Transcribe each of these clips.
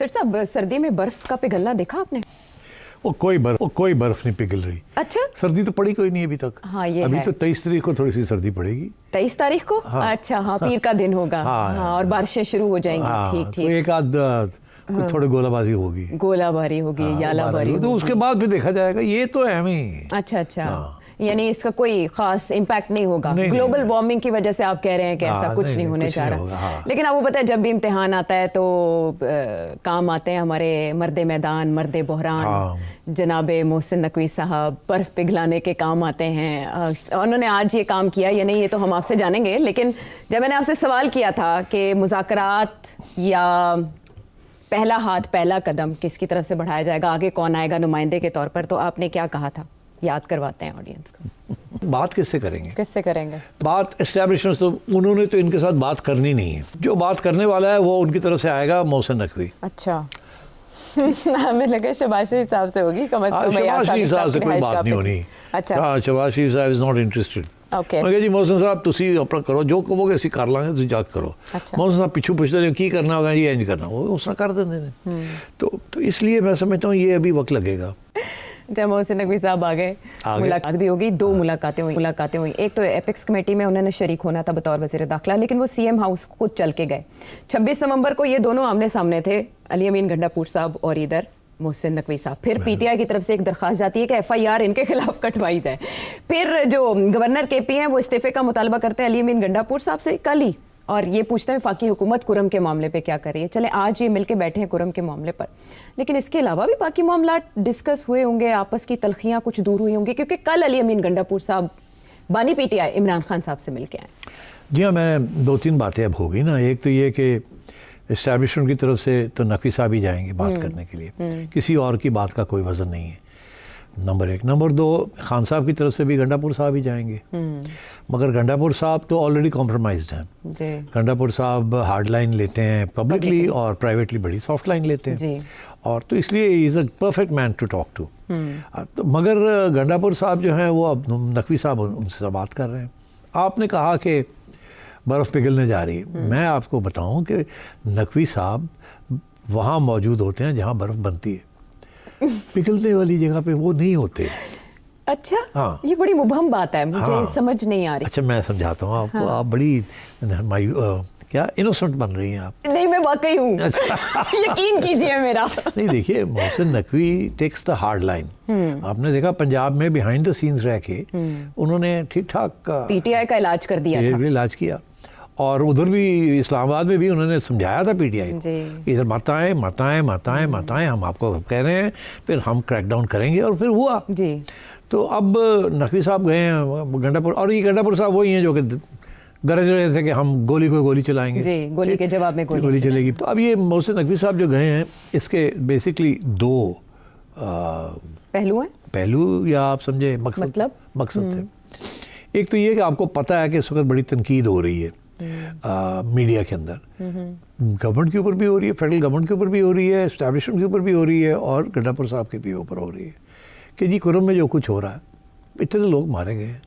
Sir साहब, सर्दी में बर्फ का पिघलना देखा आपने? वो कोई बर्फ नहीं पिघल रही। अच्छा, सर्दी तो पड़ी कोई नहीं अभी तक। हाँ, ये अभी है। तो 23 तारीख को थोड़ी सी सर्दी पड़ेगी। 23 तारीख को? हाँ। अच्छा, हाँ, पीर का दिन होगा। हाँ, हाँ, और बारिशें शुरू हो जाएंगी। हाँ, ठीक तो ठीक, एक आध थोड़ी गोलाबाजी होगी, गोलाबारी होगी, यालाबारी तो होगी। उसके बाद फिर देखा जाएगा। ये तो है हमें। अच्छा अच्छा, हाँ। यानी इसका कोई खास इम्पैक्ट नहीं होगा। नहीं, ग्लोबल नहीं। वार्मिंग की वजह से आप कह रहे हैं कि ऐसा हाँ, कुछ नहीं, नहीं होने कुछ जा नहीं रहा। होगा, हाँ। लेकिन आपको पता है, जब भी इम्तिहान आता है तो काम आते हैं हमारे मर्दे मैदान, मर्दे बहरान, हाँ। जनाबे मोहसिन नकवी साहब बर्फ पिघलाने के काम आते हैं। उन्होंने आज ये काम किया या नहीं, ये तो हम आपसे जानेंगे। लेकिन जब मैंने आपसे सवाल किया था कि मुज़ाकरात या पहला हाथ, पहला कदम किसकी तरफ से बढ़ाया जाएगा, आगे कौन आएगा नुमाइंदे के तौर पर, तो आपने क्या कहा था? याद करवाते हैं ऑडियंस को। बात किससे करेंगे? किससे करेंगे बात एस्टैब्लिशमेंट, तो उन्होंने तो इनके साथ बात करनी नहीं है। जो बात करने वाला है वो उनकी तरफ से आएगा, मोहसिन नकवी। अच्छा हमें लगा शहबाज शरीफ साहब से होगी, कम से कम शहबाज शरीफ साहब से कोई बात नहीं होनी। अच्छा, हाँ, शहबाज शरीफ साहब इज नॉट इंटरेस्टेड। ओके, मैं कहा जी मोहसिन साहब तुसी अपना करो, जो कहोगे ਅਸੀਂ ਕਰ ਲਾਂਗੇ, ਤੁਸੀਂ ਜਾ ਕੇ ਕਰੋ। अच्छा। मोहसिन साहब पिछू पूछते रहे ਕੀ करना होगा जी, इंज करना, वो उसने कर देते हैं। तो इसलिए मैं समझता हूँ ये अभी वक्त लगेगा। जब मोहसिन नकवी साहब आ गए, मुलाकात भी हो गई, दो मुलाकातें हुई। एक तो एपेक्स कमेटी में उन्होंने शरीक होना था बतौर वज़ीर दाखिला, लेकिन वो सीएम हाउस खुद चल के गए। 26 नवंबर को ये दोनों आमने सामने थे, अली अमीन गंडापुर साहब और इधर मोहसिन नकवी साहब। फिर पीटीआई की तरफ से एक दरख्वास्त जाती है कि एफआईआर इनके खिलाफ कटवाई जाए। फिर जो गवर्नर केपी हैं वो इस्तीफे का मुतालबा करते हैं अली अमीन गंडापुर साहब से कल ही, और ये पूछते हैं वफाकी हुकूमत कुरम के मामले पे क्या कर रही है। चले आज ये मिलके बैठे हैं कुरम के मामले पर, लेकिन इसके अलावा भी बाकी मामला डिस्कस हुए होंगे, आपस की तलखियाँ कुछ दूर हुई होंगी, क्योंकि कल अली अमीन गंडापुर साहब बानी पीटीआई इमरान खान साहब से मिलके आए। जी हाँ, मैं 2-3 बातें अब हो गई ना। एक तो ये कि एस्टैब्लिशमेंट की तरफ से तो नकवी साहब ही जाएंगे बात करने के लिए, किसी और की बात का कोई वजन नहीं है, नंबर 1। नंबर 2, खान साहब की तरफ से भी गंडापुर साहब ही जाएंगे। मगर गंडापुर साहब तो ऑलरेडी कॉम्प्रोमाइज्ड हैं। गंडापुर साहब हार्ड लाइन लेते हैं पब्लिकली, और प्राइवेटली बड़ी सॉफ्ट लाइन लेते हैं, और तो इसलिए is a perfect man to talk to. तो मगर गंडापुर साहब जो हैं वो अब नकवी साहब उनसे बात कर रहे हैं। आपने कहा कि बर्फ़ पिघलने जा रही है। मैं आपको बताऊं कि नकवी साहब वहाँ मौजूद होते हैं जहाँ बर्फ़ बनती है, पिघलने वाली जगह पे वो नहीं होते। अच्छा, हाँ। ये बड़ी मुबहम बात है, मुझे हाँ। समझ नहीं आ रही। अच्छा, मैं समझाता हूँ आपको। आप बड़ी क्या इनोसेंट बन रही हैं आप। नहीं, मैं वाकई हूँ। यकीन कीजिए मेरा। नहीं, देखिए, Mohsin Naqvi takes the hard line. आपने देखा पंजाब में बिहाइंड द सीन्स रह के उन्होंने ठीक ठाक पीटीआई का इलाज कर दिया था। इलाज किया, और उधर भी इस्लामाबाद में भी उन्होंने समझाया था पीटीआई को, इधर माताएं माताएं माताएं माताएं, हम आपको कह रहे हैं, फिर हम क्रैकडाउन करेंगे, और फिर हुआ जी। तो अब नकवी साहब गए हैं गंडापुर, और ये गंडापुर साहब वही हैं जो कि गरज रहे थे कि हम गोली को गोली चलाएंगे जी, गोली के जवाब में गोली चलेगी। तो अब ये मोहसिन नकवी साहब जो गए हैं, इसके बेसिकली 2 पहलू हैं, पहलू, या आप समझे मकसद थे। एक तो ये कि आपको पता है कि इस वक्त बड़ी तनकीद हो रही है मीडिया के अंदर, गवर्नमेंट के ऊपर भी हो रही है, फेडरल गवर्नमेंट के ऊपर भी हो रही है, एस्टैब्लिशमेंट के ऊपर भी हो रही है, और गंडापुर साहब के भी ऊपर हो रही है कि जी कुरम में जो कुछ हो रहा है, इतने लोग मारे गए हैं,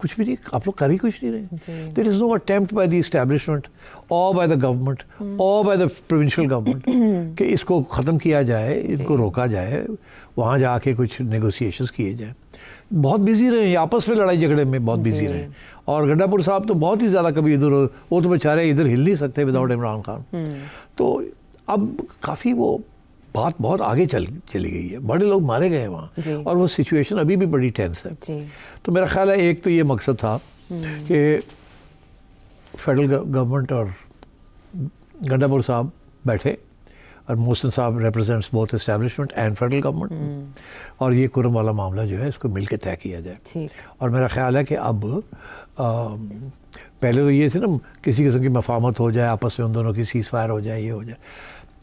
कुछ भी नहीं, आप लोग कर ही कुछ नहीं रहे। There is no attempt by the establishment और बाय द गवर्नमेंट और बाय द प्रोविंशियल गवर्नमेंट कि इसको ख़त्म किया जाए, इनको रोका जाए, वहाँ जाके कुछ नेगोशिएशंस किए जाए। बहुत बिजी रहे, आपस में लड़ाई झगड़े में बहुत बिजी रहे, और गंडापुर साहब तो बहुत ही ज़्यादा कभी इधर, वो तो बेचारे इधर हिल नहीं सकते विदाउट इमरान खान। तो अब काफ़ी वो बात बहुत आगे चली गई है, बड़े लोग मारे गए हैं वहाँ, और वो सिचुएशन अभी भी बड़ी टेंस है। तो मेरा ख्याल है एक तो ये मकसद था कि फेडरल गवर्नमेंट और गंडापुर साहब बैठे, और मोहसिन साहब represents both establishment and federal government, और ये कुरम वाला मामला जो है इसको मिल के तय किया जाए। और मेरा ख्याल है कि अब पहले तो ये थे ना, किसी किस्म की मफाहमत हो जाए, आपस में उन दोनों की सीज़ फायर हो जाए, ये हो जाए।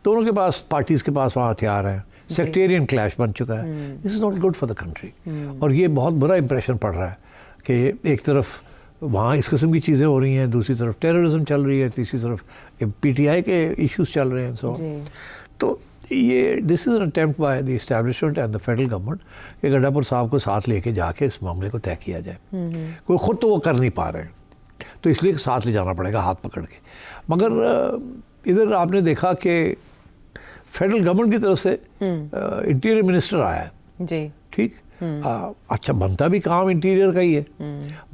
दोनों के पास, पार्टीज़ के पास वहाँ हथियार हैं, सेक्टेरियन क्लैश बन चुका है। This is not good for the country, और ये बहुत बुरा इंप्रेशन पड़ रहा है कि एक तरफ वहाँ इस किस्म की चीज़ें हो रही हैं, दूसरी तरफ टेररिज्म चल रही है, तीसरी तरफ पीटीआई के इश्यूज चल रहे हैं। सो तो ये this is an attempt by the establishment and the federal government कि गंडापुर साहब को साथ लेके जाके इस मामले को तय किया जाए। कोई ख़ुद तो वो कर नहीं पा रहे हैं, तो इसलिए साथ ले जाना पड़ेगा हाथ पकड़ के। मगर इधर आपने देखा कि फेडरल गवर्नमेंट की तरफ से इंटीरियर मिनिस्टर आया है जी, ठीक, अच्छा बनता भी काम इंटीरियर का ही है,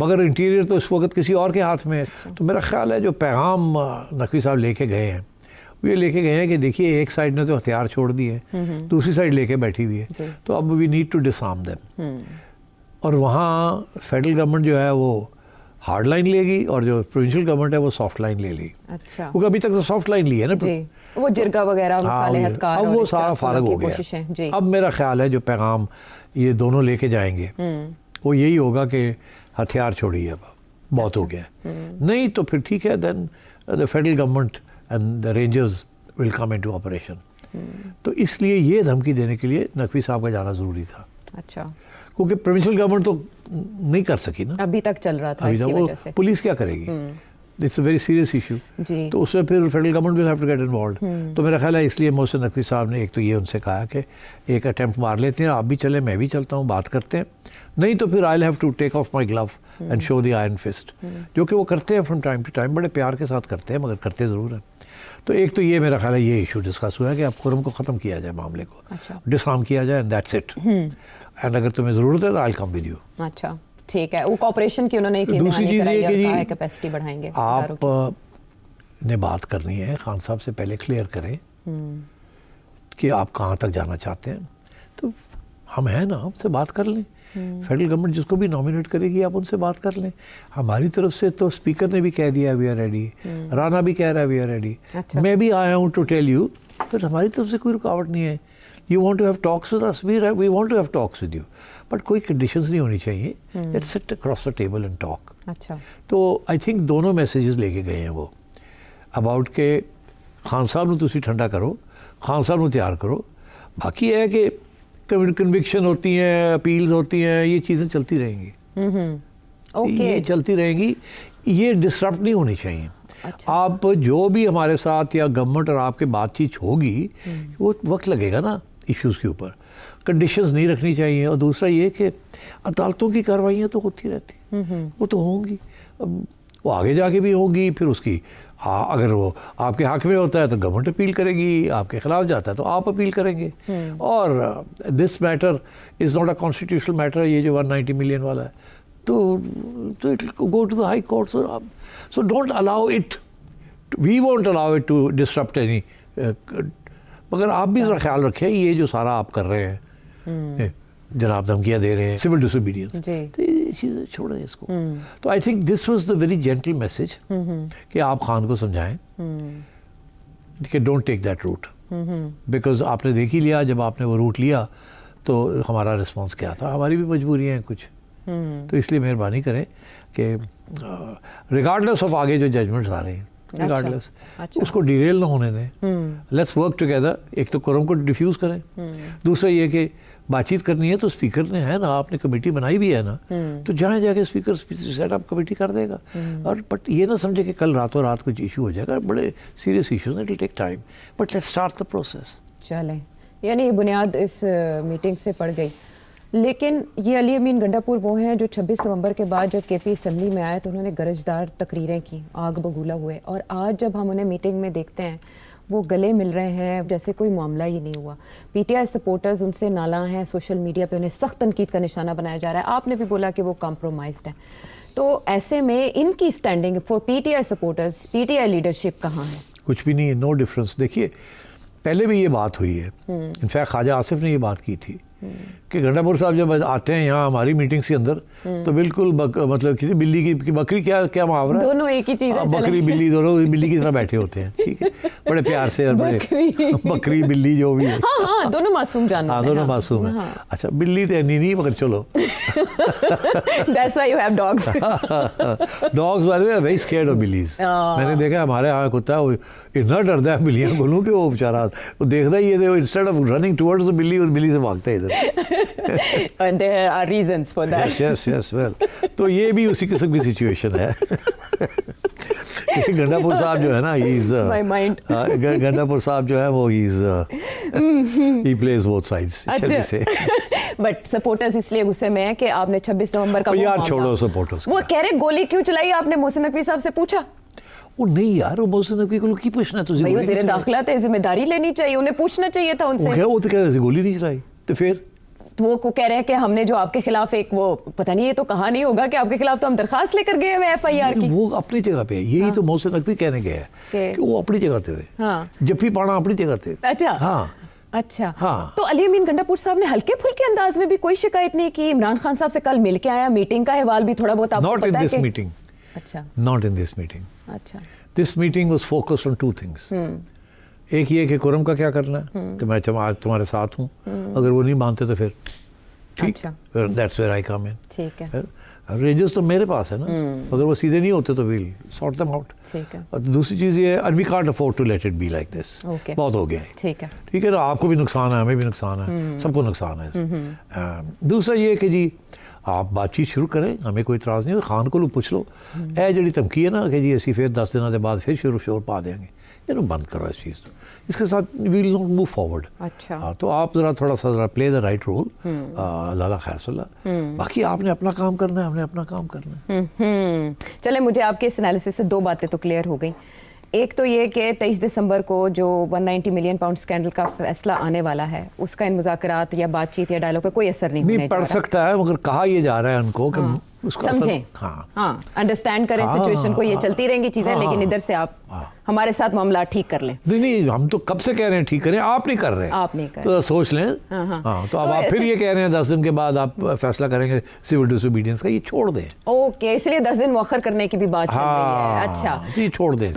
मगर इंटीरियर तो इस वक्त किसी और के हाथ में है। तो मेरा ख्याल है जो पैगाम नकवी साहब लेके गए हैं वो ये लेके गए हैं कि देखिए एक साइड ने तो हथियार छोड़ दिए, दूसरी साइड लेके बैठी हुई है, तो अब we need to disarm them. और वहाँ फेडरल गवर्नमेंट जो है वो हार्ड लाइन लेगी और जो प्रोविंशियल गवर्नमेंट है वो सॉफ्ट लाइन ले ली। अच्छा, क्योंकि अभी तक तो सॉफ्ट लाइन ली है ना, वो जिरगा वगैरह मसाले हथकार, अब वो सारा फारग हो गया। अब मेरा ख्याल है जो पैगाम ये दोनों लेके जाएंगे वो यही होगा कि हथियार छोड़िए, अब बहुत हो गया। नहीं तो फिर ठीक है, then the federal government and the rangers will come into operation. तो इसलिए ये धमकी देने के लिए नकवी साहब का जाना ज़रूरी था। अच्छा, क्योंकि प्रोविंशियल गवर्नमेंट तो नहीं कर सकी ना, अभी तक चल रहा था, इसी वजह से पुलिस क्या करेगी, it's a very serious issue, तो उसमें फिर federal government will have to get involve. तो मेरा ख्याल है इसलिए मोहसिन नकवी साहब ने एक तो ये उनसे कहा कि एक अटैम्प्ट मार लेते हैं, आप भी चले मैं भी चलता हूँ, बात करते हैं, नहीं तो फिर I have to take off my glove and show the iron fist, जो कि वो करते हैं फ्रॉम टाइम टू टाइम, बड़े प्यार के साथ करते हैं मगर करते ज़रूर हैं। तो एक तो ये मेरा ख्याल है ये इशू डिस्कस हुआ है कि अब कुरम को ख़त्म किया जाए, मामले को डिसआर्म किया जाए एंड दैट्स इट, एंड अगर तुम्हें ज़रूरत है तो I will come with you. अच्छा, ठीक है, वो कोऑपरेशन की उन्होंने दूसरी चीज़ ये कि जी कैपेसिटी बढ़ाएंगे, आप ने बात करनी है खान साहब से पहले क्लियर करें कि आप कहाँ तक जाना चाहते हैं, तो हम हैं ना, हमसे बात कर लें। फेडरल गवर्नमेंट जिसको भी नॉमिनेट करेगी आप उनसे बात कर लें। हमारी तरफ से तो स्पीकर ने भी कह दिया वी आर रेडी, राना भी कह रहा है वी आर रेडी, मैं भी आया हूँ टू टेल यू, फिर हमारी तरफ से कोई रुकावट नहीं है। You want to have talks with us, we want to have talks with you, but कोई कंडीशंस नहीं होनी चाहिए, let's sit across the table and talk. अच्छा, तो आई थिंक दोनों मैसेजेस लेके गए हैं वो अबाउट के खान साहब ਨੂੰ ਤੁਸੀਂ ਠੰਡਾ ਕਰੋ, खान साहब ਨੂੰ ਤਿਆਰ करो। बाकी है कि कन्विक्शन होती हैं, अपील्स होती हैं, ये चीज़ें चलती रहेंगी, ये चलती रहेंगी, ये डिस्टर्ब नहीं होनी चाहिए। अच्छा। आप जो भी हमारे साथ या गवर्नमेंट और आपके बातचीत होगी वो वक्त लगेगा ना इश्यूज़ के ऊपर, कंडीशंस नहीं रखनी चाहिए। और दूसरा ये कि अदालतों की कार्रवाइयाँ तो होती रहती, वो तो होंगी, वो आगे जाके भी होंगी, फिर उसकी अगर वो आपके हक में होता है तो गवर्नमेंट अपील करेगी, आपके खिलाफ जाता है तो आप अपील करेंगे। और this matter is not a constitutional matter, ये जो 190 मिलियन वाला है, तो it go to the high court, so don't allow it, we won't allow it to disturb any. मगर आप भी ज़रा ख्याल रखें, ये जो सारा आप कर रहे हैं, जनाब धमकियाँ दे रहे हैं, सिविल डिसोबीडियंस, तो ये चीज़ें छोड़ें इसको। तो I think this was the very gentle message कि आप खान को समझाएं कि don't take that route, because आपने देख ही लिया, जब आपने वो रूट लिया तो हमारा रिस्पॉन्स क्या था, हमारी भी मजबूरियाँ हैं कुछ, तो इसलिए मेहरबानी करें कि रिगार्डलेस ऑफ आगे जो जजमेंट्स आ रहे हैं, रिगार्डलेस उसको डिरेल ना होने दें, लेट्स वर्क टुगेदर। एक तो कुरम को डिफ्यूज़ करें, दूसरा ये कि बातचीत करनी है तो स्पीकर ने है ना, आपने कमेटी बनाई भी है ना, तो जहाँ जाके स्पीकर सेटअप कमेटी कर देगा। और बट ये ना समझे कि कल रातों रात कुछ इशू हो जाएगा, बड़े serious issues, it will take time, but let's start the process. चलें, यानी बुनियाद इस मीटिंग से पड़ गई। लेकिन ये अली अमीन गंडापुर वो हैं जो 26 नवंबर के बाद जब केपी असम्बली में आए तो उन्होंने गरजदार तकरीरें की, आग बगूला हुए, और आज जब हम उन्हें मीटिंग में देखते हैं वो गले मिल रहे हैं जैसे कोई मामला ही नहीं हुआ। पीटीआई सपोर्टर्स उनसे नाला हैं, सोशल मीडिया पे उन्हें सख्त तनकीद का निशाना बनाया जा रहा है। आपने भी बोला कि वो कॉम्प्रोमाइज्ड है, तो ऐसे में इनकी standing for PTI supporters, PTI leadership कहाँ है? कुछ भी नहीं है, नो डिफरेंस। देखिए पहले भी ये बात हुई है, इनफैक्ट ख्वाजा आसिफ ने ये बात की थी कि गंडापुर साहब जब आते हैं यहाँ हमारी मीटिंग्स के अंदर तो बिल्कुल मतलब किसी बिल्ली की बकरी, क्या मुहावरा है, दोनों एक ही चीज़ है, बकरी बिल्ली दोनों बिल्ली की तरह बैठे होते हैं, ठीक है, बड़े प्यार से, और बड़े बकरी बिल्ली जो भी है, हाँ, दोनों मासूम जानवर, हाँ दोनों मासूम है। अच्छा बिल्ली तो नहीं, मगर चलो That's why you have dogs. Dogs by the way are very scared of billies. मैंने देखा हमारे यहाँ कुत्ता वो इतना डरता है बिल्लियाँ को कि वो बेचारा वो देखता ही है, instead of running towards the बिल्ली, उस बिल्ली से भागता है इधर। And there are reasons for that. Yes, well. तो ये भी उसी किस्म की सिचुएशन है। गंडापुर साहब जो है ना, My mind. गंडापुर साहब जो है वो he plays both sides, shall we say. But supporters इसलिए गुस्से में है कि आपने 26 नवंबर का यार छोड़ो सपोर्टर्स, वो कह रहे गोली क्यों चलाई आपने, मोहसिन नकवी साहब से पूछा? وہ نہیں یار وہ محسن نقوی کو کی پوچھنا ہے بھائی وزیر داخلہ تھے ذمہ داری لینی چاہیے انہیں پوچھنا چاہیے تھا ان سے وہ تو کہہ رہے تھے گولی نہیں چلائی تو پھر وہ کو کہہ رہے ہیں کہ ہم نے جو آپ کے خلاف ایک وہ پتہ نہیں یہ تو کہا نہیں ہوگا کہ آپ کے خلاف تو ہم درخواست لے کر گئے ہوئے ایف آئی آر کی وہ اپنی جگہ پہ یہی تو محسن نقوی کہنے گیا ہے کہ وہ اپنی جگہ تھے جفی پانا اپنی جگہ تھے اچھا ہاں اچھا تو علی امین گنڈا پور صاحب نے ہلکے پھلکے انداز میں بھی کوئی شکایت نہیں کی عمران خان صاحب سے کل مل کے آیا میٹنگ کا احوال بھی تھوڑا بہت آپ کو پتہ ہے کہ اچھا not in this meeting اچھا this meeting was focused on two things ایک یہ کہ قرم کا کیا کرنا ہے تو میں تمہارے ساتھ ہوں اگر وہ نہیں مانتے تو پھر ٹھیک that's where I come in ٹھیک ہے رینجرز تو میرے پاس ہے نا اگر وہ سیدھے نہیں ہوتے تو we'll sort them out اور دوسری چیز یہ ہے and we can't afford to let it be like this بہت ہو گیا ہے ٹھیک ہے نا آپ کو بھی نقصان ہے ہمیں بھی نقصان ہے سب کو نقصان ہے دوسرا یہ کہ جی آپ بات چیت شروع کریں ہمیں کوئی اعتراض نہیں خان کو پوچھ لو اے جڑی دھمکی ہے نا کہ جی اسی پھر 10 دنوں کے بعد پھر شور پا دیں گے یہ بند کرو اس چیز اس کے ساتھ ویل ناٹ موو فارورڈ تو آپ تھوڑا سا پلے دا رائٹ رول اللہ خیر صلی اللہ باقی آپ نے اپنا کام کرنا ہے ہم نے اپنا کام کرنا ہے چلیں مجھے آپ کے اس انالیسس سے 2 باتیں تو کلیئر ہو گئیں ایک تو یہ کہ 23 دسمبر کو جو 190 ملین پاؤنڈ اسکینڈل کا فیصلہ آنے والا ہے اس کا ان مذاکرات یا بات چیت یا ڈائلاگ پہ کوئی اثر نہیں ہونے پڑ سکتا ہے مگر کہا یہ جا رہا ہے ان کو کہ سمجھیں ہاں انڈرسٹینڈ کریں سچویشن کو یہ چلتی رہیں گی چیزیں لیکن ادھر سے آپ ہمارے ساتھ معاملات ٹھیک کر لیں نہیں ہم تو کب سے کہہ رہے ہیں ٹھیک کریں آپ نہیں کر رہے تو سوچ لیں تو اب آپ پھر یہ کہہ رہے ہیں 10 دن کے بعد آپ فیصلہ کریں گے سول ڈس اوبیڈینس کا یہ چھوڑ دیں اوکے اس لیے 10 دن مؤخر کرنے کی بھی بات چل رہی ہے اچھا یہ چھوڑ دیں